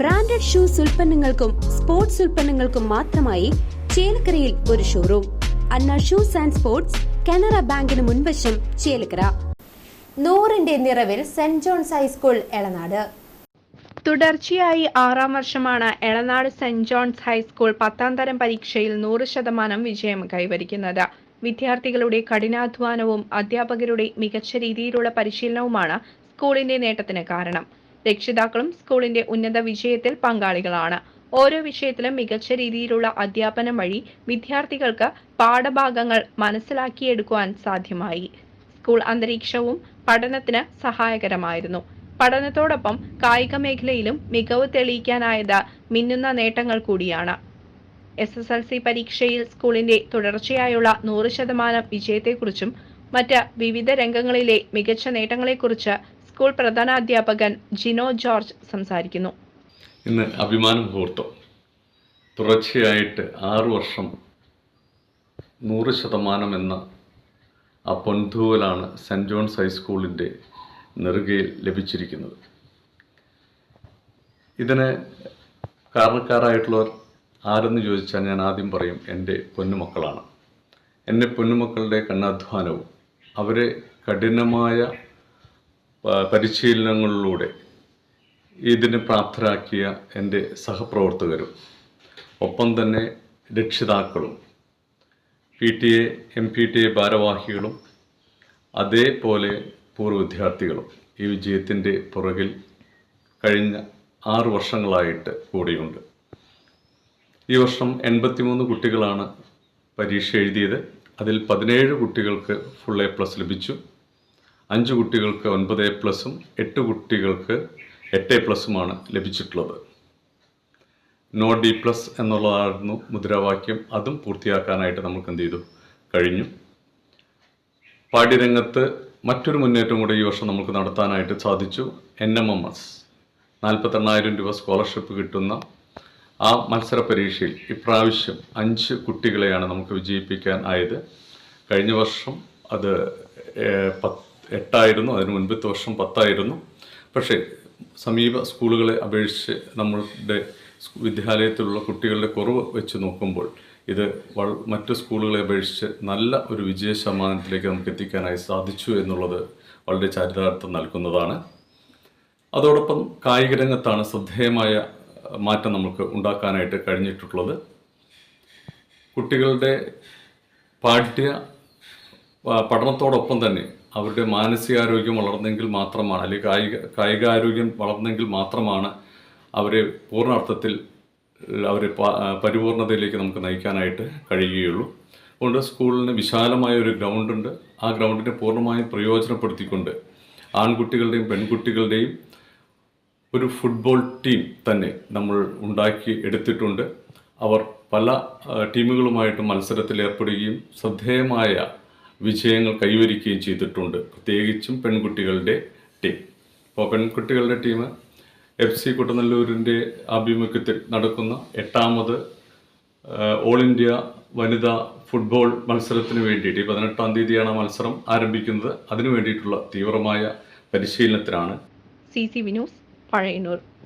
Branded shoes ഉൽപ്പന്നങ്ങൾക്കും sports ഉൽപ്പന്നങ്ങൾക്കും മാത്രമായി ചേലക്കരയിൽ ഒരു showroom. Anna shoes and sports, Canara ബാങ്കിന് മുൻവശം, ചേലക്കര. 100ന്റെ നിറവിൽ സെന്റ് ജോൺസ് ഹൈസ്കൂൾ എളനാട്. തുടർച്ചയായി 6ാം വർഷമാണ് എളനാട് സെന്റ് ജോൺസ് ഹൈസ്കൂൾ 10ാം തരം പരീക്ഷയിൽ 100% വിജയം കൈവരിക്കുന്നത്. വിദ്യാർത്ഥികളുടെ കഠിനാധ്വാനവും അധ്യാപകരുടെ മികച്ച രീതിയിലുള്ള പരിശീലനവുമാണ് സ്കൂളിന്റെ നേട്ടത്തിന് കാരണം. രക്ഷിതാക്കളും സ്കൂളിന്റെ ഉന്നത വിജയത്തിൽ പങ്കാളികളാണ്. ഓരോ വിഷയത്തിലും മികച്ച രീതിയിലുള്ള അധ്യാപനം വഴി വിദ്യാർത്ഥികൾക്ക് പാഠഭാഗങ്ങൾ മനസ്സിലാക്കിയെടുക്കുവാൻ സാധ്യമായി. സ്കൂൾ അന്തരീക്ഷവും പഠനത്തിന് സഹായകരമായിരുന്നു. പഠനത്തോടൊപ്പം കായിക മേഖലയിലും മികവ് തെളിയിക്കാനായത് മിന്നുന്ന നേട്ടങ്ങൾ കൂടിയാണ്. SSLC പരീക്ഷയിൽ സ്കൂളിന്റെ തുടർച്ചയായുള്ള 100% വിജയത്തെക്കുറിച്ചും മറ്റ് വിവിധ രംഗങ്ങളിലെ മികച്ച നേട്ടങ്ങളെക്കുറിച്ച് സ്കൂൾ പ്രധാനാധ്യാപകൻ ജിനോ ജോർജ് സംസാരിക്കുന്നു. ഇന്ന് അഭിമാന മുഹൂർത്തം. തുടർച്ചയായിട്ട് 6 വർഷം 100% എന്ന ആ പൊൻതൂവലാണ് സെൻറ് ജോൺസ് ഹൈസ്കൂളിൻ്റെ നെറുകയിൽ ലഭിച്ചിരിക്കുന്നത്. ഇതിന് കാരണക്കാരായിട്ടുള്ളവർ ആരെന്ന് ചോദിച്ചാൽ ഞാൻ ആദ്യം പറയും എൻ്റെ പൊന്നുമക്കളാണ്. എൻ്റെ പൊന്നുമക്കളുടെ കഠിനാധ്വാനവും അവരെ കഠിനമായ പരിശീലനങ്ങളിലൂടെ ഇതിന് പ്രാപ്തരാക്കിയ എൻ്റെ സഹപ്രവർത്തകരും ഒപ്പം തന്നെ രക്ഷിതാക്കളും PTA MPTA ഭാരവാഹികളും അതേപോലെ പൂർവ്വ വിദ്യാർത്ഥികളും ഈ വിജയത്തിൻ്റെ പുറകിൽ കഴിഞ്ഞ 6 വർഷങ്ങളായിട്ട് കൂടെയുണ്ട്. ഈ വർഷം 83 കുട്ടികളാണ് പരീക്ഷ എഴുതിയത്. അതിൽ 17 കുട്ടികൾക്ക് ഫുൾ A+ ലഭിച്ചു, 5 കുട്ടികൾക്ക് 9 A+ഉം 8 കുട്ടികൾക്ക് 8 A+ഉമാണ് ലഭിച്ചിട്ടുള്ളത്. നോ D+ എന്നുള്ളതായിരുന്നു മുദ്രാവാക്യം. അതും പൂർത്തിയാക്കാനായിട്ട് നമുക്ക് എന്ത് ചെയ്തു കഴിഞ്ഞു. പാഠ്യരംഗത്ത് മറ്റൊരു മുന്നേറ്റം കൂടെ ഈ വർഷം നമുക്ക് നടത്താനായിട്ട് സാധിച്ചു. NMMS 48,000 രൂപ സ്കോളർഷിപ്പ് കിട്ടുന്ന ആ മത്സര പരീക്ഷയിൽ ഇപ്രാവശ്യം 5 കുട്ടികളെയാണ് നമുക്ക് വിജയിപ്പിക്കാൻ ആയത്. കഴിഞ്ഞ വർഷം അത് 8 അതിന് മുൻപത്തെ വർഷം 10. പക്ഷേ സമീപ സ്കൂളുകളെ അപേക്ഷിച്ച് നമ്മളുടെ വിദ്യാലയത്തിലുള്ള കുട്ടികളുടെ കുറവ് വെച്ച് നോക്കുമ്പോൾ ഇത് മറ്റു സ്കൂളുകളെ അപേക്ഷിച്ച് നല്ല ഒരു വിജയ ശതമാനത്തിലേക്ക് നമുക്ക് എത്തിക്കാനായി സാധിച്ചു എന്നുള്ളത് വളരെ ചാരിതാർത്ഥ്യം നൽകുന്നതാണ്. അതോടൊപ്പം കായിക രംഗത്താണ് ശ്രദ്ധേയമായ മാറ്റം നമുക്ക് ഉണ്ടാക്കാനായിട്ട് കഴിഞ്ഞിട്ടുള്ളത്. കുട്ടികളുടെ പഠനത്തോടൊപ്പം തന്നെ അവരുടെ മാനസികാരോഗ്യം വളർന്നെങ്കിൽ മാത്രമാണ്, അല്ലെങ്കിൽ കായികാരോഗ്യം വളർന്നെങ്കിൽ മാത്രമാണ് അവരെ പൂർണ്ണാർത്ഥത്തിൽ അവരെ പരിപൂർണതയിലേക്ക് നമുക്ക് നയിക്കാനായിട്ട് കഴിയുകയുള്ളൂ. അതുകൊണ്ട് സ്കൂളിന് വിശാലമായ ഒരു ഗ്രൗണ്ടുണ്ട്. ആ ഗ്രൗണ്ടിനെ പൂർണ്ണമായും പ്രയോജനപ്പെടുത്തിക്കൊണ്ട് ആൺകുട്ടികളുടെയും പെൺകുട്ടികളുടെയും ഒരു ഫുട്ബോൾ ടീം തന്നെ നമ്മൾ ഉണ്ടാക്കി എടുത്തിട്ടുണ്ട്. അവർ പല ടീമുകളുമായിട്ട് മത്സരത്തിൽ ഏർപ്പെടുകയും ശ്രദ്ധേയമായ വിജയങ്ങൾ കൈവരിക്കുകയും ചെയ്തിട്ടുണ്ട്. പ്രത്യേകിച്ചും പെൺകുട്ടികളുടെ ടീം. അപ്പോൾ പെൺകുട്ടികളുടെ ടീം FC കുട്ടനല്ലൂരിൻ്റെ ആഭിമുഖ്യത്തിൽ നടക്കുന്ന 8ാമത് ഓൾ ഇന്ത്യ വനിതാ ഫുട്ബോൾ മത്സരത്തിന് വേണ്ടിയിട്ട് 18-ാം തീയതിയാണ് മത്സരം ആരംഭിക്കുന്നത്. അതിനു വേണ്ടിയിട്ടുള്ള തീവ്രമായ പരിശീലനത്തിനാണ്. CCV news, Pazhayannur.